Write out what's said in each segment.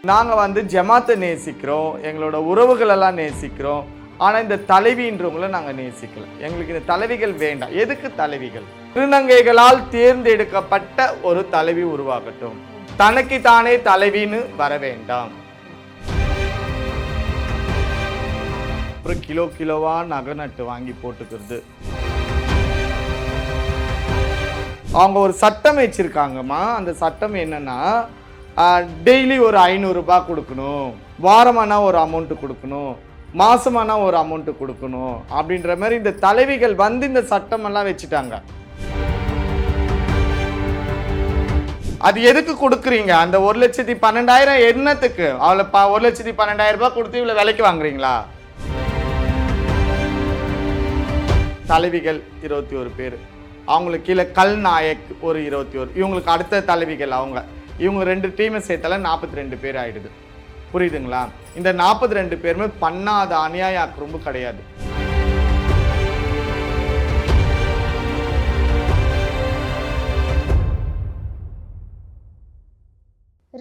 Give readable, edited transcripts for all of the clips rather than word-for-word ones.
நாங்கள் வந்து ஜமாத்தை நேசிக்கிறோம், எங்களோட உறவுகளெல்லாம் நேசிக்கிறோம். ஆனால் இந்த தலைவின்றவங்கள நாங்கள் நேசிக்கல. எங்களுக்கு இந்த தலைவிகள் வேண்டாம். எதுக்கு தலைவிகள்? திருநங்கைகளால் தேர்ந்தெடுக்கப்பட்ட ஒரு தலைவி உருவாகட்டும். தனக்கு தானே தலைவின்னு வர வேண்டாம். அப்புறம் கிலோவா நகை நட்டு வாங்கி போட்டுக்கிறது. அவங்க ஒரு சட்டம் வச்சிருக்காங்கம்மா. அந்த சட்டம் என்னன்னா, டெய்லி ஒரு 500 ரூபாய் கொடுக்கணும், வாரமானா ஒரு அமௌண்ட்டு கொடுக்கணும், மாசமானா ஒரு அமௌண்ட்டு கொடுக்கணும் அப்படின்ற மாதிரி இந்த தலைவிகள் வந்து இந்த சட்டமெல்லாம் வச்சுட்டாங்க. அது எதுக்கு கொடுக்குறீங்க? அந்த 1,12,000 என்னத்துக்கு? அவளை 1,12,000 ரூபாய் கொடுத்து இவ்வளோ விலைக்கு வாங்குறீங்களா? தலைவிகள் 21 பேர், அவங்களுக்கு கீழே கல்நாயக் ஒரு 21, இவங்களுக்கு அடுத்த தலைவிகள் இவங்க 2 டீமை சேர்த்தால 42 பேர் ஆயிடுது. புரியுதுங்களா? இந்த 42 பேருமே பண்ணாத அநியாய ரொம்ப கிடையாது.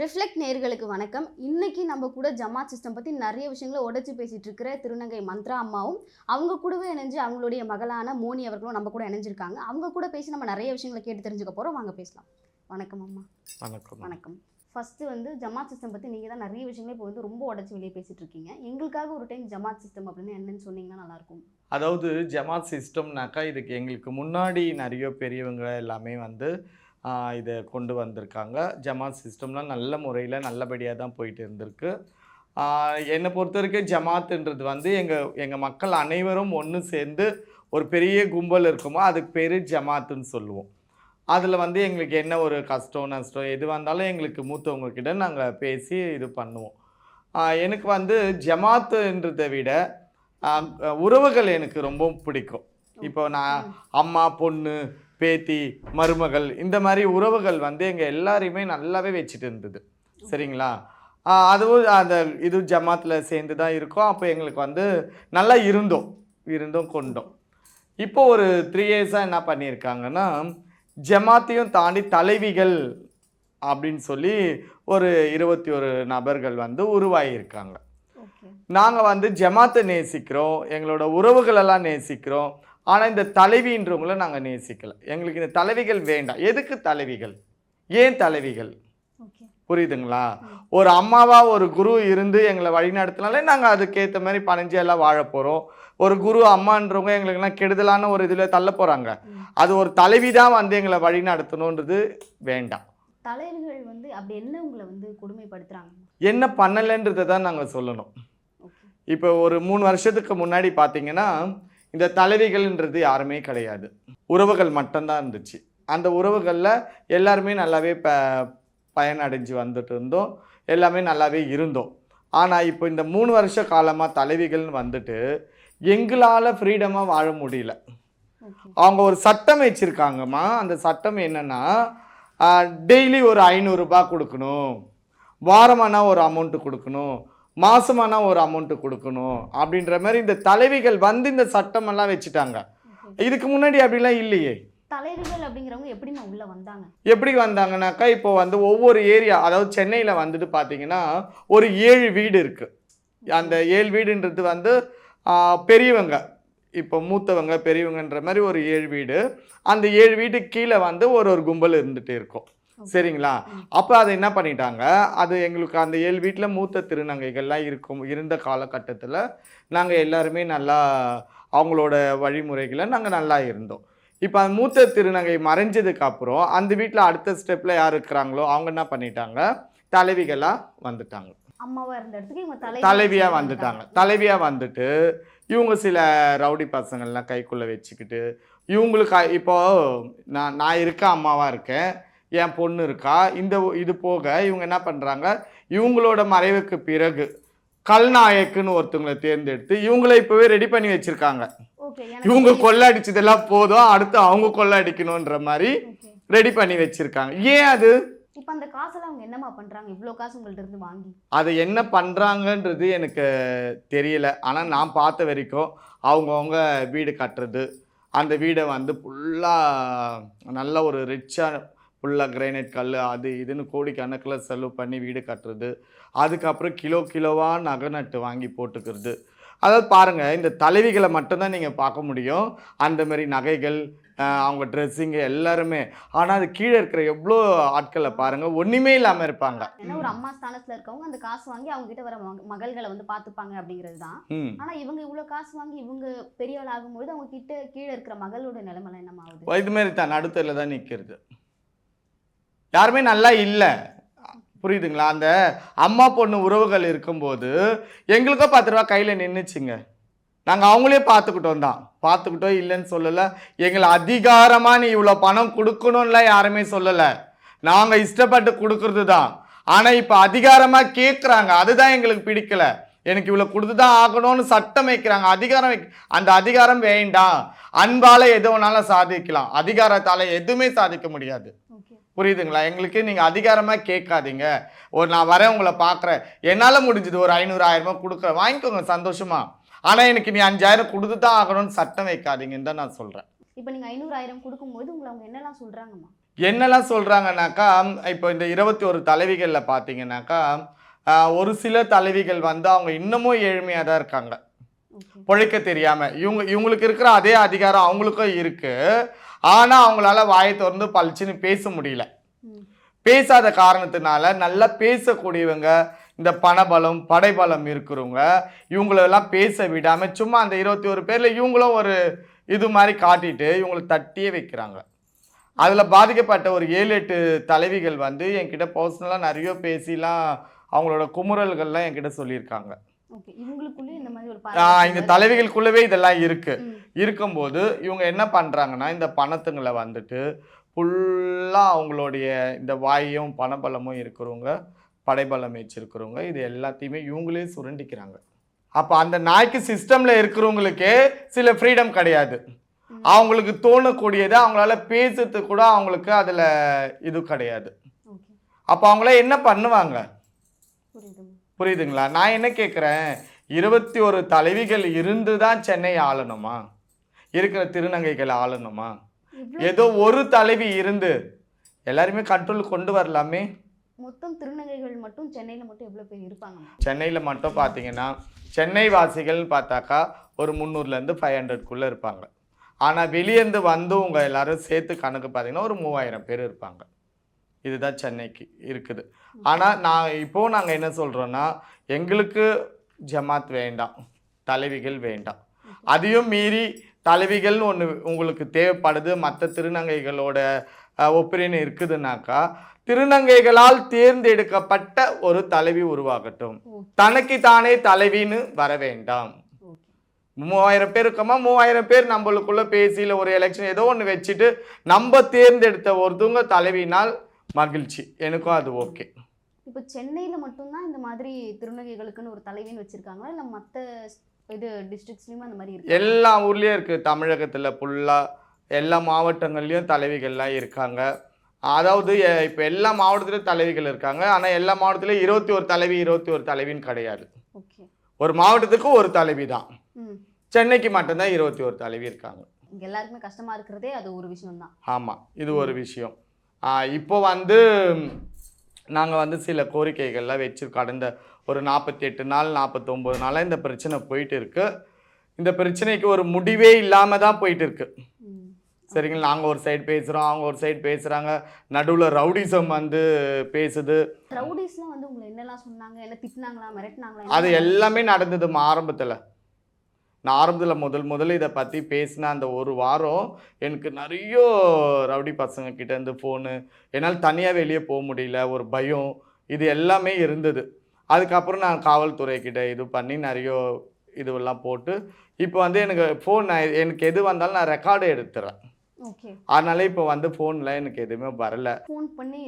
ரிஃப்ளெக்ட் நேயர்களுக்கு வணக்கம். இன்னைக்கு நம்ம கூட ஜமாத் சிஸ்டம் பற்றி நிறைய விஷயங்களை உடைச்சு பேசிட்டு இருக்கிற திருநங்கை மந்த்ரா அம்மாவும் அவங்க கூடவே இணைஞ்சு அவங்களுடைய மகளான மோனி அவர்களும் நம்ம கூட இணைஞ்சிருக்காங்க. அவங்க கூட பேசி நம்ம நிறைய விஷயங்களை கேட்டு தெரிஞ்சுக்க போகிறோம். வாங்க பேசலாம். வணக்கம் அம்மா. வணக்கம். வணக்கம். ஃபஸ்ட்டு வந்து ஜமாத் சிஸ்டம் பற்றி நீங்கள் தான் நிறைய விஷயங்களே இப்போ வந்து ரொம்ப உடச்சி வெளியே பேசிகிட்டு இருக்கீங்க. எங்களுக்காக ஒரு டைம் ஜமாத் சிஸ்டம் அப்படின்னு என்னன்னு சொன்னீங்கன்னா நல்லாயிருக்கும். அதாவது ஜமாத் சிஸ்டம்னாக்கா இதுக்கு எங்களுக்கு முன்னாடி நிறைய பெரியவங்க எல்லாமே வந்து இதை கொண்டு வந்திருக்காங்க. ஜமாத் சிஸ்டம்லாம் நல்ல முறையில் நல்லபடியாக தான் போயிட்டு இருந்திருக்கு. என்னை பொறுத்த வரைக்கும் ஜமாத்துன்றது வந்து எங்கள் மக்கள் அனைவரும் ஒன்று சேர்ந்து ஒரு பெரிய கும்பல் இருக்குமோ அதுக்கு பேர் ஜமாத்துன்னு சொல்லுவோம். அதில் வந்து எங்களுக்கு என்ன ஒரு கஷ்டம் நஷ்டம் எது வந்தாலும் எங்களுக்கு மூத்தவங்கக்கிட்ட நாங்கள் பேசி இது பண்ணுவோம். எனக்கு வந்து ஜமாத்துன்றதை விட உறவுகள் எனக்கு ரொம்ப பிடிக்கும். இப்போ நான் அம்மா, பொண்ணு, பேத்தி, மருமகள் இந்த மாதிரி உறவுகள் வந்து எங்கள் எல்லாரையுமே நல்லாவே வச்சுட்டு இருந்தது. சரிங்களா? அதுவும் அந்த இது ஜமாத்தில் சேர்ந்து தான் இருக்கோம். அப்போ எங்களுக்கு வந்து நல்லா இருந்தோம் கொண்டோம். இப்போ ஒரு 3 இயர்ஸாக என்ன பண்ணியிருக்காங்கன்னா, ஜமாத்தையும் தாண்டி தலைவிகள் அப்படின்னு சொல்லி ஒரு 21 நபர்கள் வந்து உருவாகியிருக்காங்க. நாங்கள் வந்து ஜமாத்தை நேசிக்கிறோம், எங்களோட உறவுகளெல்லாம் நேசிக்கிறோம். ஆனால் இந்த தலைவின்றவங்கள நாங்கள் நேசிக்கலை. எங்களுக்கு இந்த தலைவிகள் வேண்டாம். எதுக்கு தலைவிகள்? ஏன் தலைவிகள்? புரியுதுங்களா? ஒரு அம்மாவா ஒரு குரு இருந்து எங்களை வழிநடத்தினாலே நாங்கள் அதுக்கேற்ற மாதிரி பணிஞ்சு எல்லாம் வாழ போகிறோம். ஒரு குரு அம்மான்றவங்க எங்களுக்குலாம் கெடுதலான ஒரு இதில் தள்ள போகிறாங்க. அது ஒரு தலைவி தான் வந்து எங்களை வழி நடத்தணுன்றது வேண்டாம். தலைவர்கள் வந்து அப்படி என்ன உங்களை வந்து கொடுமைப்படுத்துறாங்க? என்ன பண்ணலைன்றதை தான் நாங்கள் சொல்லணும். இப்போ ஒரு 3 வருஷத்துக்கு முன்னாடி பார்த்தீங்கன்னா இந்த தலைவிகள்ன்றது யாருமே கிடையாது, உறவுகள் மட்டும்தான் இருந்துச்சு. அந்த உறவுகளில் எல்லாருமே நல்லாவே பயனடைஞ்சு வந்துட்டு இருந்தோம், எல்லாமே நல்லாவே இருந்தோம். ஆனால் இப்போ இந்த 3 வருஷ காலமாக தலைவிகள்னு வந்துட்டு எங்களால் ஃப்ரீடமாக வாழ முடியல. அவங்க ஒரு சட்டம் வச்சுருக்காங்கம்மா. அந்த சட்டம் என்னென்னா, டெய்லி ஒரு 500 ரூபாய் கொடுக்கணும், வாரமானா ஒரு அமௌண்ட்டு கொடுக்கணும், மாசமானா ஒரு அமௌண்ட்டு கொடுக்கணும் அப்படின்ற மாதிரி இந்த தலைவிகள் வந்து இந்த சட்டமெல்லாம் வச்சுட்டாங்க. இதுக்கு முன்னாடி அப்படிலாம் இல்லையே. தலைவிகள் அப்படிங்கிறவங்க எப்படிமா உள்ள வந்தாங்க? எப்படி வந்தாங்கனாக்கா, இப்போ வந்து ஒவ்வொரு ஏரியா, அதாவது சென்னையில் வந்துட்டு பார்த்தீங்கன்னா ஒரு 7 வீடு இருக்குது. அந்த 7 வீடுன்றது வந்து பெரியவங்க, இப்போ மூத்தவங்க பெரியவங்கன்ற மாதிரி ஒரு 7 வீடு. அந்த 7 வீட்டுக்கு கீழே வந்து ஒரு கும்பல் இருந்துகிட்டே இருக்கும். சரிங்களா? அப்போ அதை என்ன பண்ணிட்டாங்க, அது எங்களுக்கு அந்த 7 வீட்டில் மூத்த திருநங்கைகள்லாம் இருந்த காலகட்டத்தில் நாங்கள் எல்லாருமே நல்லா அவங்களோட வழிமுறைகளை நாங்கள் நல்லா இருந்தோம். இப்போ அந்த மூத்த திருநங்கை மறைஞ்சதுக்கு அப்புறம் அந்த வீட்டில் அடுத்த ஸ்டெப்பில் யார் இருக்கிறாங்களோ அவங்க என்ன பண்ணிட்டாங்க, தலைவிகளாக வந்துட்டாங்க. அம்மாவாக இருந்த இடத்துக்கு இவங்க தலைவியாக வந்துட்டாங்க. தலைவியாக வந்துட்டு இவங்க சில ரவுடி பசங்கள்லாம் கைக்குள்ளே வச்சுக்கிட்டு இவங்களுக்கு இப்போது நான் இருக்க அம்மாவாக இருக்கேன், என் பொண்ணு இருக்கா, இது போக இவங்க என்ன பண்ணுறாங்க, இவங்களோட மறைவுக்கு பிறகு கல்நாயக்குன்னு ஒருத்தவங்களை தேர்ந்தெடுத்து இவங்களை இப்போவே ரெடி பண்ணி வச்சுருக்காங்க. இவங்க கொள்ளடிச்சதெல்லாம் போதும், அடுத்து அவங்க கொள்ளடிக்கணுன்ற மாதிரி ரெடி பண்ணி வச்சுருக்காங்க. ஏன் அது? இப்போ அந்த காசெல்லாம் அவங்க என்னமா பண்ணுறாங்க? இவ்வளோ காசு உங்கள்கிட்ட இருந்து வாங்கி அதை என்ன பண்ணுறாங்கன்றது எனக்கு தெரியல. ஆனால் நான் பார்த்த வரைக்கும் அவங்கவுங்க வீடு கட்டுறது, அந்த வீடை வந்து ஃபுல்லாக நல்ல ஒரு ரிச்சாக ஃபுல்லாக கிரைனைட் கல் அது இதுன்னு கோடிக்கணக்கில் செலவு பண்ணி வீடு கட்டுறது, அதுக்கப்புறம் கிலோவாக நகை நட்டு வாங்கி போட்டுக்கிறது. அதாவது பாருங்கள், இந்த தலைவிகளை மட்டும்தான் நீங்கள் பார்க்க முடியும் அந்த மாதிரி நகைகள், அவங்க ட்ரெஸ்ஸிங்கு எல்லாருமே. ஆனால் அது கீழே இருக்கிற எவ்வளோ ஆட்களை பாருங்கள், ஒன்றுமே இல்லாமல் இருப்பாங்க. ஏன்னா ஒரு அம்மா ஸ்தானத்துல இருக்கவங்க அந்த காசு வாங்கி அவங்க கிட்ட வர மகள்களை வந்து பார்த்துப்பாங்க அப்படிங்கிறது தான். ஆனா இவங்க இவ்வளவு காசு வாங்கி இவங்க பெரிய ஆள் ஆகும்போது அவங்க கிட்ட கீழே இருக்கிற மகளோட நிலைமை என்னமா ஆகுது? இதுமாரி தான் நடுத்தரில் தான் நிற்கிறது. யாருமே நல்லா இல்லை, புரியுதுங்களா? அந்த அம்மா பொண்ணு உறவுகள் இருக்கும்போது எங்களுக்கோ 10 ரூபா கையில் நின்றுச்சுங்க. நாங்கள் அவங்களே பார்த்துக்கிட்டோம் இல்லைன்னு சொல்லலை. எங்களை அதிகாரமாக நீ இவ்வளோ பணம் கொடுக்கணும்லாம் யாருமே சொல்லலை, நாங்கள் இஷ்டப்பட்டு கொடுக்கறது தான். ஆனால் இப்போ அதிகாரமாக கேட்குறாங்க, அதுதான் எங்களுக்கு பிடிக்கல. எனக்கு இவ்வளோ கொடுத்து தான் ஆகணும்னு சட்டம் வைக்கிறாங்க. அந்த அதிகாரம் வேண்டாம். அன்பால் எது வேணாலும் சாதிக்கலாம், அதிகாரத்தால் எதுவுமே சாதிக்க முடியாது. புரியுதுங்களா? எங்களுக்கு நீங்கள் அதிகாரமாக கேட்காதீங்க. நான் வரேன், உங்களை பார்க்குறேன், என்னால் முடிஞ்சது ஒரு 500 1000 கொடுக்குறேன், வாங்கிக்கோங்க சந்தோஷமா. ஆனால் எனக்கு நீ 5000 கொடுத்து தான் ஆகணும்னு சட்டம் வைக்காதீங்கன்னு தான் நான் சொல்கிறேன். இப்போ நீங்கள் 500 1000 கொடுக்கும்போது உங்களை அவங்க என்னெல்லாம் சொல்கிறாங்கம்மா? என்னெல்லாம் சொல்கிறாங்கனாக்கா, இப்போ இந்த 21 தலைவிகளில் பார்த்தீங்கன்னாக்கா, ஒரு சில தலைவிகள் வந்து அவங்க இன்னமும் ஏழ்மையாக தான் இருக்காங்க, பிழைக்க தெரியாமல். இவங்களுக்கு இருக்கிற அதே அதிகாரம் அவங்களுக்கும் இருக்குது. ஆனால் அவங்களால வாயை திறந்து பளிச்சுன்னு பேச முடியல. பேசாத காரணத்தினால நல்லா பேசக்கூடியவங்க, இந்த பணபலம் படைபலம் இருக்கிறவங்க, இவங்களெல்லாம் பேச விடாமல் சும்மா அந்த 21 பேரில் இவங்களும் ஒரு இது மாதிரி காட்டிட்டு இவங்களை தட்டியே வைக்கிறாங்க. அதில் பாதிக்கப்பட்ட ஒரு 7-8 தலைவிகள் வந்து என்கிட்ட பர்சனலாக நிறைய பேசிலாம் அவங்களோட குமுறல்கள்லாம் என்கிட்ட சொல்லியிருக்காங்க. இந்த தலைவிகளுக்குள்ளவே இதெல்லாம் இருக்கும்போது இவங்க என்ன பண்ணுறாங்கன்னா, இந்த பணத்துங்களை வந்துட்டு ஃபுல்லாக அவங்களுடைய இந்த வாயும் பணபலமும் இருக்கிறவங்க, படைபலம் வச்சிருக்கிறவங்க, இது எல்லாத்தையுமே இவங்களே சுரண்டிக்கிறாங்க. அப்போ அந்த நாய்க்கு சிஸ்டமில் இருக்கிறவங்களுக்கே சில ஃப்ரீடம் கிடையாது. அவங்களுக்கு தோணக்கூடியதை அவங்களால பேசுறது கூட அவங்களுக்கு அதில் இது கிடையாது. அப்போ அவங்கள என்ன பண்ணுவாங்க? புரியுதுங்களா? நான் என்ன கேட்குறேன், 21 தலைவிகள் இருந்து தான் சென்னை ஆளணுமா? இருக்கிற திருநங்கைகள் ஆளணுமா? ஏதோ ஒரு தலைவி இருந்து எல்லாருமே கண்ட்ரோல் கொண்டு வரலாமே. மொத்தம் திருநங்கைகள் மட்டும் சென்னையில் மட்டும் எவ்வளோ பேர் இருப்பாங்க? சென்னையில் மட்டும் பார்த்தீங்கன்னா, சென்னை வாசிகள் பார்த்தாக்கா ஒரு 300லேருந்து 500க்குள்ளே இருப்பாங்க. ஆனால் வெளியேருந்து வந்து உங்கள் எல்லாரும் சேர்த்து கணக்கு பார்த்தீங்கன்னா ஒரு 3000 பேர் இருப்பாங்க. இதுதான் சென்னைக்கு இருக்குது. ஆனால் நாங்கள் என்ன சொல்கிறோன்னா, எங்களுக்கு ஜமாத் வேண்டாம், தலைவிகள் வேண்டாம். அதையும் மீறி தலைவிகள்னு ஒன்று உங்களுக்கு தேவைப்படுது, மற்ற திருநங்கைகளோட ஒப்பீனியன் இருக்குதுன்னாக்கா, திருநங்கைகளால் தேர்ந்தெடுக்கப்பட்ட ஒரு தலைவி உருவாகட்டும். தனக்கு தானே தலைவின்னு வர வேண்டாம். 3000 பேர் இருக்கோமா, 3000 பேர் நம்மளுக்குள்ள பேசியில் ஒரு எலெக்ஷன் ஏதோ ஒன்று வச்சுட்டு நம்ம தேர்ந்தெடுத்த ஒருத்தவங்க தலைவினால் மகிழ்ச்சி, எனக்கும் அது ஓகே. இப்போ சென்னையில் மட்டும்தான் இந்த மாதிரி திருநங்கைகளுக்குன்னு ஒரு தலைவின்னு வச்சுருக்காங்களா, இல்லை மற்ற இது டிஸ்ட்ரிக்ட்ஸ்லையும் அந்த மாதிரி இருக்கு? எல்லா ஊர்லேயும் இருக்குது. தமிழகத்தில் ஃபுல்லாக எல்லா மாவட்டங்கள்லேயும் தலைவிகள்லாம் இருக்காங்க. அதாவது இப்போ எல்லா மாவட்டத்திலையும் தலைவிகள் இருக்காங்க. ஆனால் எல்லா மாவட்டத்திலையும் 21 தலைவின்னு கிடையாது. ஒரு மாவட்டத்துக்கு ஒரு தலைவி தான். சென்னைக்கு மட்டும்தான் 21 தலைவி இருக்காங்க. எல்லாருக்குமே கஷ்டமாக இருக்கிறதே அது ஒரு விஷயம் தான். ஆமாம், இது ஒரு விஷயம். இப்போ வந்து நாங்கள் வந்து சில கோரிக்கைகள்லாம் வச்சு கடந்த ஒரு 48 நாள் 49 நாளாக இந்த பிரச்சனை போயிட்டு இருக்கு. இந்த பிரச்சனைக்கு ஒரு முடிவே இல்லாமல் தான் போயிட்டு இருக்கு. சரிங்களா? நாங்கள் ஒரு சைடு பேசுகிறோம், அவங்க ஒரு சைடு பேசுகிறாங்க, நடுவில் ரவுடிசம் வந்து பேசுது. ரவுடிஸ்லாம் வந்து உங்களை என்னெல்லாம் சொன்னாங்க, என்ன திட்டினாங்களா, மிரட்டினாங்களா? அது எல்லாமே நடந்தது ஆரம்பத்தில். நான் ஆரம்பத்தில் முதல்ல இதை பற்றி பேசின அந்த ஒரு வாரம் எனக்கு நிறைய ரவுடி பசங்க கிட்டேருந்து ஃபோனு, என்னால் தனியாக வெளியே போக முடியல, ஒரு பயம், இது எல்லாமே இருந்தது. அதுக்கப்புறம் நான் காவல்துறைக்கிட்ட இது பண்ணி நிறைய இதுவெல்லாம் போட்டு இப்போ வந்து எனக்கு எது வந்தாலும் நான் ரெக்கார்டு எடுத்துறேன். அதனால இப்போ வந்து ஃபோனில் எனக்கு எதுவுமே வரல. ஃபோன் பண்ணி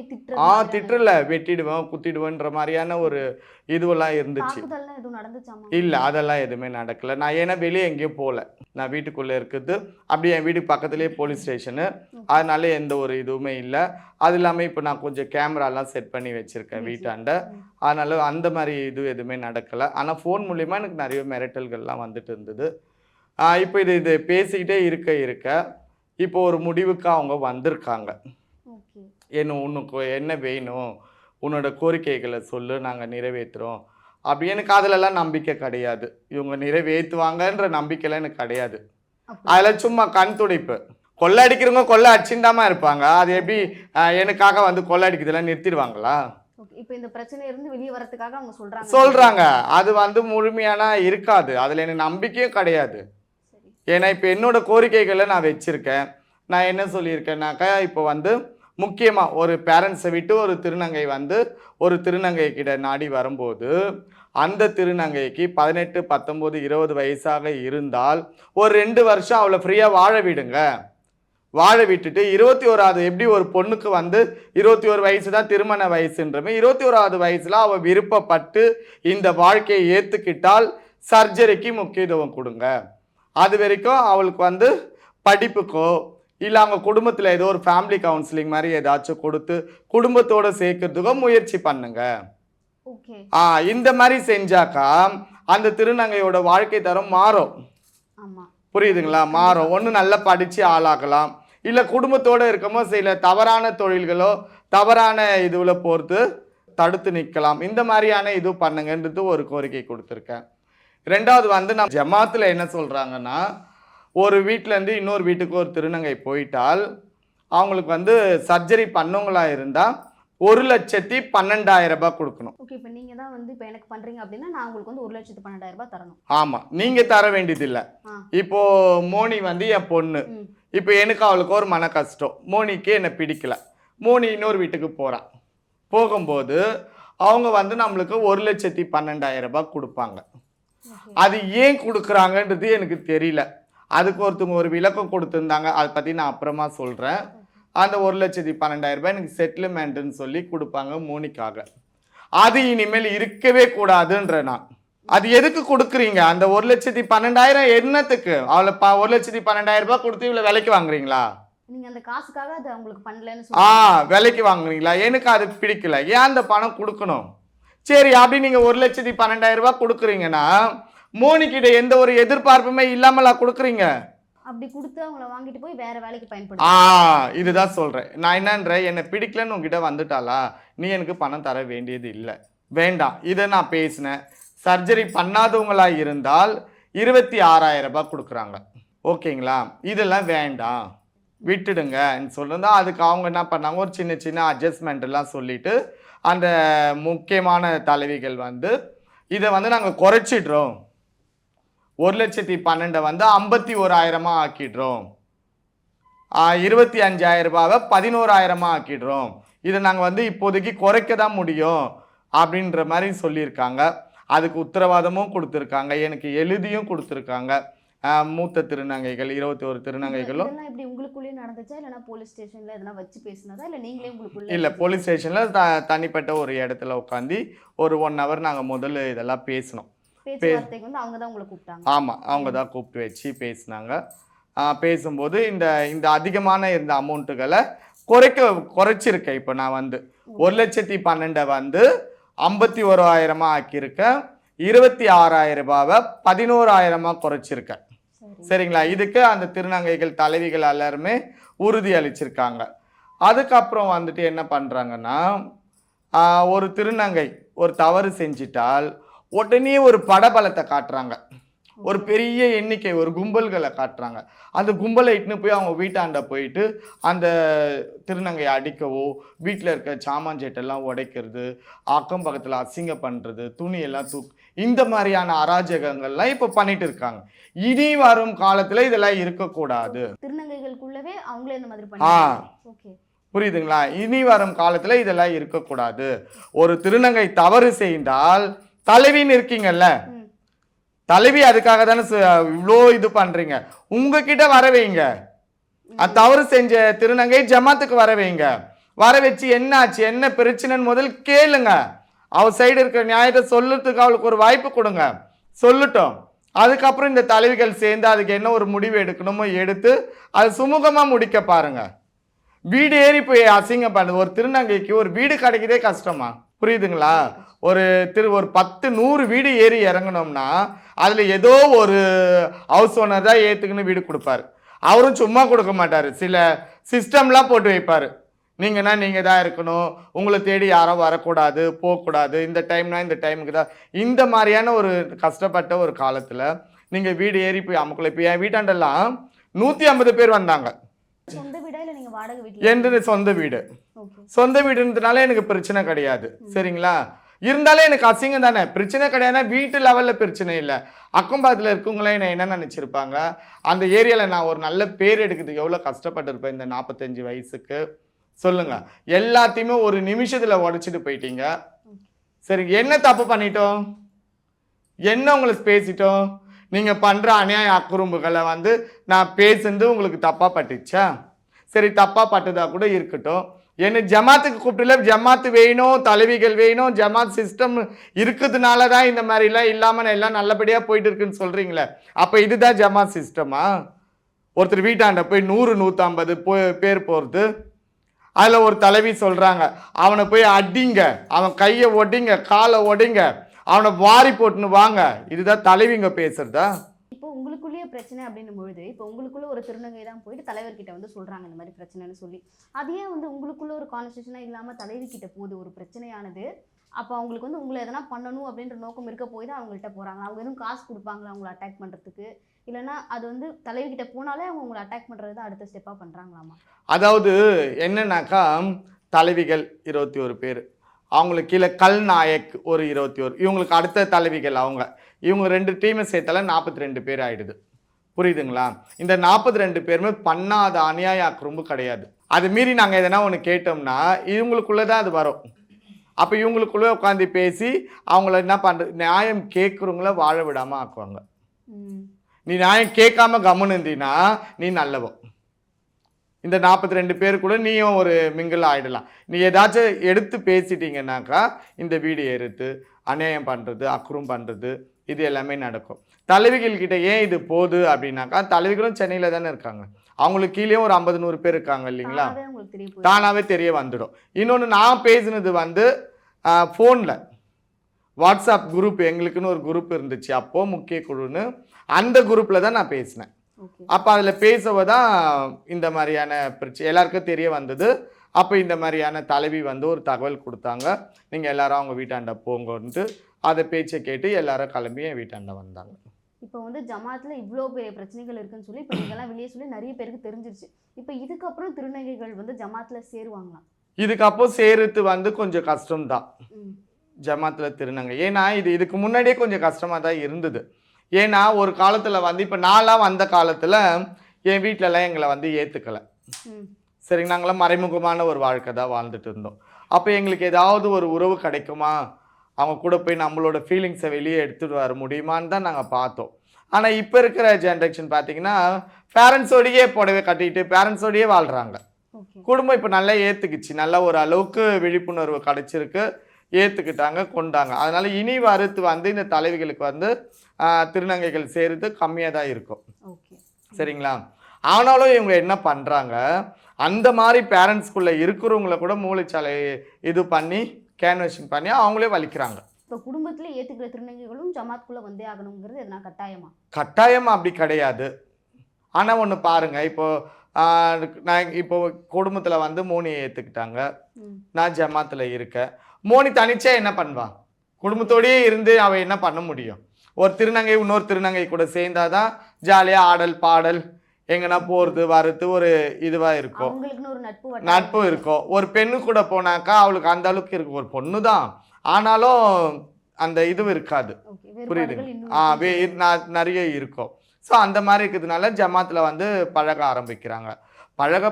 திட்டுறல, வெட்டிடுவேன் குத்திடுவேன்ற மாதிரியான ஒரு இதுவெல்லாம் இருந்துச்சு. இல்லை, அதெல்லாம் எதுவுமே நடக்கலை. நான் ஏன்னா வெளியே எங்கேயும் போகல, நான் வீட்டுக்குள்ளே இருக்குது. அப்படி என் வீட்டுக்கு பக்கத்துலேயே போலீஸ் ஸ்டேஷனு, அதனால எந்த ஒரு இதுவுமே இல்லை. அது இல்லாமல் இப்போ நான் கொஞ்சம் கேமராலாம் செட் பண்ணி வச்சுருக்கேன் வீட்டாண்ட, அதனால அந்த மாதிரி இது எதுவுமே நடக்கலை. ஆனால் ஃபோன் மூலிமா எனக்கு நிறைய மிரட்டல்கள்லாம் வந்துட்டு இருந்தது. இப்போ இது பேசிக்கிட்டே இருக்க இப்போ ஒரு முடிவுக்கு அவங்க வந்திருக்காங்க. உனக்கு என்ன வேணும், உன்னோட கோரிக்கைகளை சொல்லு, நாங்கள் நிறைவேற்றுறோம். அப்படி எனக்கு அதிலெல்லாம் நம்பிக்கை கிடையாது. இவங்க நிறைவேற்றுவாங்கன்ற நம்பிக்கைலாம் எனக்கு கிடையாது. அப்படி அதில் சும்மா கண் துடைப்பு. கொள்ளை அடிக்கிறவங்க கொள்ளை அடிச்சுட்டாம இருப்பாங்க. அது எப்படி எனக்காக வந்து கொள்ளை அடிக்கிறதெல்லாம் நிறுத்திடுவாங்களா? ஓகே. இப்போ இந்த பிரச்சனையில இருந்து வெளியே வரதுக்காக அவங்க சொல்றாங்க. சொல்கிறாங்க. அது வந்து முழுமையான இருக்காது. அதில் எனக்கு நம்பிக்கையும் கிடையாது. சரி. ஏன்னா இப்போ என்னோட கோரிக்கைகளை நான் வச்சுருக்கேன். நான் என்ன சொல்லியிருக்கேன்னாக்கா, இப்போ வந்து முக்கியமாக ஒரு பேரண்ட்ஸை விட்டு ஒரு திருநங்கை வந்து ஒரு திருநங்கை கிட்ட நாடி வரும்போது, அந்த திருநங்கைக்கு 18, 19, 20 வயசாக இருந்தால் ஒரு 2 வருஷம் அவளை ஃப்ரீயாக வாழ விடுங்க. வாழ விட்டுட்டு 21வது எப்படி ஒரு பொண்ணுக்கு வந்து 21 வயசு தான் திருமண வயசுன்றமே, 21வது வயசில் அவள் விருப்பப்பட்டு இந்த வாழ்க்கையை ஏற்றுக்கிட்டால் சர்ஜரிக்கு முக்கியத்துவம் கொடுங்க. அது வரைக்கும் அவளுக்கு வந்து படிப்புக்கோ இல்லை அவங்க குடும்பத்தில் ஏதோ ஒரு ஃபேமிலி கவுன்சிலிங் மாதிரி ஏதாச்சும் கொடுத்து குடும்பத்தோடு சேர்க்கறதுக்கோ முயற்சி பண்ணுங்க. ஓகே. இந்த மாதிரி செஞ்சாக்கா அந்த திருநங்கையோட வாழ்க்கை தரம் மாறும். ஆமா. புரியுதுங்களா? மாறும். ஒன்று நல்லா படித்து ஆளாகலாம், இல்லை குடும்பத்தோடு இருக்கும்போது சில தவறான தொழில்களோ தவறான இதுவில் போகிறது தடுத்து நிற்கலாம். இந்த மாதிரியான இது பண்ணுங்கன்றது ஒரு கோரிக்கை கொடுத்துருக்கேன். ரெண்டாவது வந்து நம்ம ஜமாத்தில் என்ன சொல்கிறாங்கன்னா, ஒரு வீட்டிலேருந்து இன்னொரு வீட்டுக்கு ஒரு திருநங்கை போயிட்டால் அவங்களுக்கு வந்து சர்ஜரி பண்ணவங்களா இருந்தால் 1,12,000 ரூபாய் கொடுக்கணும். ஓகே. இப்போ நீங்க தான் வந்து இப்போ எனக்கு பண்றீங்க அப்படின்னா நான் உங்களுக்கு வந்து 1,12,000 ரூபாய் தரணும். ஆமாம், நீங்கள் தர வேண்டியதில்லை. ஆ. இப்போது மோனி வந்து என் பொண்ணு. ம். இப்போ எனக்கு அவளுக்கு ஒரு மன கஷ்டம். மோனிக்கு என்னை பிடிக்கல. மோனி இன்னொரு வீட்டுக்கு போகிறான். போகும்போது அவங்க வந்து நம்மளுக்கு 1,12,000 ரூபாய் கொடுப்பாங்க. ஓகே. அது ஏன் கொடுக்குறாங்கன்றது எனக்கு தெரியல. அதுக்கு ஒருத்தவங்க ஒரு விளக்கம் கொடுத்துருந்தாங்க. அதை பற்றி நான் அப்புறமா சொல்கிறேன். அந்த 1,12,000 ரூபாய் எனக்கு செட்டில்மெண்ட்டுன்னு சொல்லி கொடுப்பாங்க மோனிக்காக. அது இனிமேல் இருக்கவே கூடாதுன்ற நான். அது எதுக்கு கொடுக்குறீங்க? அந்த 1,12,000 என்னத்துக்கு? அவளை 1,12,000 ரூபாய் கொடுத்து இவ்வளோ விலைக்கு வாங்குறீங்களா? நீங்க அந்த காசுக்காக அது உங்களுக்கு பண்ணலன்னு சொல்லி விலைக்கு வாங்குறீங்களா? எனக்கு அது பிடிக்கல. ஏன் அந்த பணம் கொடுக்கணும்? சரி, அப்படி நீங்கள் 1,12,000 ரூபாய் கொடுக்குறீங்கன்னா மோனிக்கிட்ட எந்த ஒரு எதிர்பார்ப்புமே இல்லாமலா கொடுக்குறீங்க? அப்படி கொடுத்து அவங்கள வாங்கிட்டு போய் வேற வேலைக்கு பயன்படுத்த. இதுதான் சொல்கிறேன். நான் என்னன்றேன், என்னை பிடிக்கலன்னு உங்ககிட்ட வந்துட்டாளா, நீ எனக்கு பணம் தர வேண்டியது இல்லை, வேண்டாம். இதை நான் பேசினேன். சர்ஜரி பண்ணாதவங்களா இருந்தால் 26,000 ரூபாய் கொடுக்குறாங்க. ஓகேங்களா? இதெல்லாம் வேண்டாம், விட்டுடுங்கன்னு சொல்லிருந்தா அதுக்கு அவங்க என்ன பண்ணாங்க, ஒரு சின்ன சின்ன அட்ஜஸ்ட்மெண்ட் எல்லாம் சொல்லிட்டு அந்த முக்கியமான தலைவிகள் வந்து இதை வந்து நாங்கள் குறைச்சிடுறோம், 1,12,000 வந்து 51,000 ஆக்கிடுறோம், 25,000 ரூபாவை 11,000 ஆக்கிடுறோம், இதை நாங்கள் வந்து இப்போதைக்கு குறைக்க தான் முடியும் அப்படின்ற மாதிரி சொல்லியிருக்காங்க. அதுக்கு உத்தரவாதமும் கொடுத்துருக்காங்க, எனக்கு எழுதியும் கொடுத்துருக்காங்க. மூத்த திருநங்கைகள் 21 திருநங்கைகளும். இதெல்லாம் எப்படி உங்களுக்குள்ளே நடந்துச்சா இல்லைன்னா போலீஸ் ஸ்டேஷன்ல எதனா வச்சு பேசினதா இல்லை நீங்களே உங்களுக்குள்ளே? இல்லை, போலீஸ் ஸ்டேஷனில் தனிப்பட்ட ஒரு இடத்துல உட்காந்து ஒரு 1 hour நாங்கள் முதல்ல இதெல்லாம் பேசினோம். பேச்சுவார்த்தைக்கு வந்து அவங்க தான் உங்களை கூப்பிட்டாங்க? ஆமாம், அவங்க தான் கூப்பிட்டு வச்சு பேசினாங்க. பேசும்போது இந்த அதிகமான இருந்த அமௌண்ட்டுகளை குறைச்சிருக்கேன். இப்போ நான் வந்து 1,12,000 வந்து 51,000 ஆக்கியிருக்கேன், 26,000 ரூபாவை 11,000 குறைச்சிருக்கேன். சரிங்களா? இதுக்கு அந்த திருநங்கைகள் தலைவிகள் எல்லாருமே உறுதி அளிச்சிருக்காங்க. அதுக்கப்புறம் வந்துட்டு என்ன பண்ணுறாங்கன்னா, ஒரு திருநங்கை ஒரு தவறு செஞ்சிட்டால் உடனே ஒரு படபலத்தை காட்டுறாங்க, ஒரு பெரிய எண்ணிக்கை, ஒரு கும்பல்களை காட்டுறாங்க. அந்த கும்பலை இட்டுன்னு போய் அவங்க வீட்டாண்ட போயிட்டு அந்த திருநங்கையை அடிக்கவோ, வீட்டில் இருக்க சாமான்சேட்டெல்லாம் உடைக்கிறது, அக்கம் பக்கத்தில் அசிங்க பண்ணுறது, துணியெல்லாம் இந்த மாதிரியான அராஜகங்கள்லாம் இப்போ பண்ணிட்டு இருக்காங்க. இனி வரும் காலத்தில் இதெல்லாம் இருக்கக்கூடாது. திருநங்கைகளுக்குள்ளவே அவங்களே இந்த மாதிரி பண்ணி. ஓகே, புரியுதுங்களா? இனி வரும் காலத்தில் இதெல்லாம் இருக்கக்கூடாது. ஒரு திருநங்கை தவறு செய்தால் தலைவின்னு இருக்கீங்கல்ல, தலைவி அதுக்காக தானே இவ்வளோ இது பண்றீங்க. உங்ககிட்ட வர வைங்க, தவறு செஞ்ச திருநங்கை ஜமாத்துக்கு வர வைங்க. வர வச்சு என்ன ஆச்சு, என்ன பிரச்சனைன்னு முதல் கேளுங்க. அவ சைடு இருக்கிற நியாயத்தை சொல்லுறதுக்கு அவளுக்கு ஒரு வாய்ப்பு கொடுங்க, சொல்லட்டும். அதுக்கப்புறம் இந்த தலைவிகள் சேர்ந்து அதுக்கு என்ன ஒரு முடிவு எடுக்கணுமோ எடுத்து அது சுமூகமாக முடிக்க பாருங்க. வீடு ஏறி போய் அசிங்கம் பண்ணுது. ஒரு திருநங்கைக்கு ஒரு வீடு கிடைக்கதே கஷ்டமா? புரியுதுங்களா? ஒரு 10 100 வீடு ஏறி இறங்கணும்னா அதில் ஏதோ ஒரு ஹவுஸ் ஓனர் தான் ஏற்றுக்குன்னு வீடு கொடுப்பாரு. அவரும் சும்மா கொடுக்க மாட்டார், சில சிஸ்டம்லாம் போட்டு வைப்பார். நீங்கன்னா நீங்கள் தான் இருக்கணும், உங்களை தேடி யாரும் வரக்கூடாது, போகக்கூடாது, இந்த டைம்னா இந்த டைமுக்கு தான். இந்த மாதிரியான ஒரு கஷ்டப்பட்ட ஒரு காலத்தில் நீங்கள் வீடு ஏறி போய் அமுக்கல. இப்போ என் வீட்டாண்டெல்லாம் 150 பேர் வந்தாங்க. சொந்த வீடா இல்ல நீங்க வாடகை வீட்ல? என்னது சொந்த வீடு. ஓகே. சொந்த வீடுன்றதுனால எனக்கு பிரச்சனை கிடையாது. சரிங்களா? இருந்தாலும் எனக்கு அசிங்கம் தானே. பிரச்சனை கிடையாதுன்னா வீட்டு லெவலில் பிரச்சனை இல்லை. அக்கம் பக்கத்தில் இருக்கவங்களே என்ன நினச்சிருப்பாங்க, அந்த ஏரியாவில் நான் ஒரு நல்ல பேர் எடுக்கிறதுக்கு எவ்வளோ கஷ்டப்பட்டிருப்பேன் இந்த 45 வயசுக்கு சொல்லுங்க. எல்லாத்தையுமே ஒரு நிமிஷத்தில் உடைச்சிட்டு போயிட்டீங்க. சரி, என்ன தப்பு பண்ணிட்டோம்? என்ன உங்களுக்கு பேசிட்டோம்? நீங்கள் பண்ணுற அநியாய அக்குறும்புகளை வந்து நான் பேசுனது உங்களுக்கு தப்பாக பட்டுச்சா? சரி, தப்பாக பட்டதா கூட இருக்கட்டும். என்ன ஜமாத்துக்கு கூப்பிட்டுல, ஜமாத்து வேணும், தலைவிகள் வேணும், ஜமாத் சிஸ்டம் இருக்கிறதுனால தான் இந்த மாதிரிலாம் இல்லாமல் எல்லாம் நல்லபடியாக போயிட்டு இருக்குன்னு சொல்கிறீங்களே, அப்போ இதுதான் ஜமாத் சிஸ்டமா? ஒருத்தர் வீட்டாண்ட போய் 100 150 பேர் போகிறது, அதில் ஒரு தலைவி சொல்கிறாங்க, அவனை போய் அடிங்க, அவன் கையை ஒடிங்க, காலை ஒடிங்க, அவனை வாரி போட்டுன்னு வாங்க. இதுதான் தலைவிங்க பேசுறதா? இப்போ உங்களுக்குள்ளேயே பிரச்சனை அப்படின்னும் பொழுது, இப்போ உங்களுக்குள்ள ஒரு திருநங்கை தான் போயிட்டு தலைவர்கிட்ட வந்து சொல்றாங்க இந்த மாதிரி பிரச்சனைன்னு சொல்லி, அதையே வந்து உங்களுக்குள்ள ஒரு கான்வர்சேஷனா இல்லாம தலைவி கிட்ட போகுது ஒரு பிரச்சனையானது. அப்போ அவங்களுக்கு வந்து உங்களை எதனா பண்ணணும் அப்படின்ற நோக்கம் இருக்க போய் தான் அவங்கள்ட்ட போறாங்க. அவங்க எதுவும் காசு கொடுப்பாங்களா அவங்களை அட்டாக் பண்றதுக்கு? இல்லைன்னா அது வந்து தலைவி கிட்ட போனாலே அவங்க உங்களை அட்டாக் பண்றது தான் அடுத்த ஸ்டெப்பா பண்றாங்களாமா? அதாவது என்னன்னாக்கா, தலைவிகள் 21 பேர், அவங்களுக்கு கீழே கல் நாயக் ஒரு 21, இவங்களுக்கு அடுத்த தலைவிகள் இவங்க 2 டீமை சேர்த்தால 42 பேர் ஆயிடுது. புரியுதுங்களா? இந்த 42 பேருமே பண்ணாத அநியாய அக்குறும்பு கிடையாது. அது மீறி நாங்கள் எதனா ஒன்று கேட்டோம்னா இவங்களுக்குள்ளே தான் அது வரும். அப்போ இவங்களுக்குள்ளே உட்காந்து பேசி அவங்கள என்ன பண்ணுறது, நியாயம் கேட்குறவங்கள வாழ விடாமல் ஆக்குவாங்க. நீ நியாயம் கேட்காம கம்முன்னு இருந்தீன்னா நீ நல்லவன். இந்த 42 பேர் கூட நீயும் ஒரு மிங்கிள் ஆகிடலாம். நீ ஏதாச்சும் எடுத்து பேசிட்டீங்கன்னாக்கா இந்த வீடு ஏறுத்து அநியாயம் பண்ணுறது, அக்குறும் பண்ணுறது, இது எல்லாமே நடக்கும். தலைவிகள்கிட்ட ஏன் இது போகுது அப்படின்னாக்கா, தலைவிகளும் சென்னையில் தானே இருக்காங்க. அவங்களுக்கு கீழே ஒரு 50 100 பேர் இருக்காங்க இல்லைங்களா? தானாகவே தெரிய வந்துடும். இன்னொன்று, நான் பேசினது வந்து ஃபோனில் வாட்ஸ்அப் குரூப், எங்களுக்குன்னு ஒரு குரூப் இருந்துச்சு அப்போது, முக்கிய குழுன்னு. அந்த குரூப்பில் தான் நான் பேசினேன். அப்போ அதில் பேசவதான் இந்த மாதிரியான பிரச்சனை எல்லாருக்கும் தெரிய வந்தது. அப்போ இந்த மாதிரியான தலைவி வந்து ஒரு தகவல் கொடுத்தாங்க, நீங்கள் எல்லாரும் அவங்க வீட்டாண்ட போங்கன்ட்டு. அதை பேச்சை கேட்டு எல்லாரும் கிளம்பி என் வீட்டாண்ட வந்தாங்க. இப்போ வந்து ஜமாத்தில் இவ்வளோ பெரிய பிரச்சனைகள் இருக்குன்னு சொல்லி இப்போ நீங்கள்லாம் வெளியே சொல்லி நிறைய பேருக்கு தெரிஞ்சிருச்சு. இப்போ இதுக்கப்புறம் திருநங்கைகள் வந்து ஜமாத்தில் சேருவாங்களாம்? இதுக்கப்புறம் சேருத்து வந்து கொஞ்சம் கஷ்டம்தான் ஜமாத்தில் திருநங்கை. ஏன்னா இதுக்கு முன்னாடியே கொஞ்சம் கஷ்டமாக தான் இருந்தது. ஏன்னா ஒரு காலத்தில் வந்து இப்போ நான்லாம் வந்த காலத்தில் என் வீட்டிலலாம் எங்களை வந்து ஏற்றுக்கலை. சரிங்க, நாங்களாம் மறைமுகமான ஒரு வாழ்க்கை தான் வாழ்ந்துட்டு இருந்தோம். அப்போ எங்களுக்கு ஏதாவது ஒரு உறவு கிடைக்குமா, அவங்க கூட போய் நம்மளோட ஃபீலிங்ஸை வெளியே எடுத்துகிட்டு வர முடியுமான்னு தான் நாங்கள் பார்த்தோம். ஆனால் இப்போ இருக்கிற ஜென்ரேஷன் பார்த்தீங்கன்னா பேரண்ட்ஸோடையே புடவை கட்டிட்டு பேரண்ட்ஸோடையே வாழ்கிறாங்க. குடும்பம் இப்போ நல்லா ஏற்றுக்குச்சு, நல்லா ஒரு அளவுக்கு விழிப்புணர்வு கிடைச்சிருக்கு, ஏற்றுக்கிட்டாங்க, கொண்டாங்க. அதனால் இனி வருத்து வந்து இந்த தலைவிகளுக்கு வந்து திருநங்கைகள் சேருது கம்மியாக தான் இருக்கும். சரிங்களா? ஆனாலும் இவங்க என்ன பண்ணுறாங்க, அந்த மாதிரி பேரண்ட்ஸ்குள்ளே இருக்கிறவங்கள கூட மூளைச்சாலை இது பண்ணி கேன்வசிங் பண்ணி அவங்களே வலிக்கிறாங்க. இப்போ குடும்பத்தில் ஏற்றுக்கிற திருநங்கைகளும் ஜமாத்குள்ளே வந்தே ஆகணுங்கிறது எதனா கட்டாயமா? கட்டாயமாக அப்படி கிடையாது. ஆனால் ஒன்று பாருங்கள், நான் இப்போ குடும்பத்தில் வந்து மோனியை ஏற்றுக்கிட்டாங்க, நான் ஜமாத்தில் இருக்கேன். மோனி தனிச்சா என்ன பண்ணுவான்? குடும்பத்தோடையே இருந்து அவன் என்ன பண்ண முடியும்? ஒரு திருநங்கை இன்னொரு திருநங்கை கூட சேர்ந்தாதான் ஜாலியாக ஆடல் பாடல் எங்கன்னா போகிறது வர்றது ஒரு இதுவாக இருக்கும், நட்பு இருக்கும். ஒரு பெண்ணு கூட போனாக்கா அவளுக்கு அந்த அளவுக்கு இருக்கும். ஒரு பொண்ணு தான், ஆனாலும் அந்த இது இருக்காது. புரியுது? நிறைய இருக்கும். ஸோ அந்த மாதிரி இருக்கிறதுனால ஜமாத்தில் வந்து பழக ஆரம்பிக்கிறாங்க.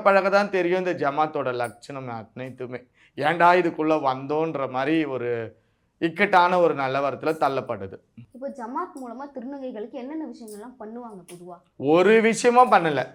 பழக தான் தெரியும் இந்த ஜமாத்தோட லட்சணம் அனைத்துமே. ஏன்டா இதுக்குள்ளே வந்தோன்ற மாதிரி ஒரு இக்கட்டான ஒரு நிலவரத்தில் தள்ளப்படுது. இப்போ ஜமாத் மூலமாக திருநங்கைகளுக்கு என்னென்ன விஷயங்கள்லாம் பண்ணுவாங்க பொதுவாக? ஒரு விஷயமும் பண்ணலை.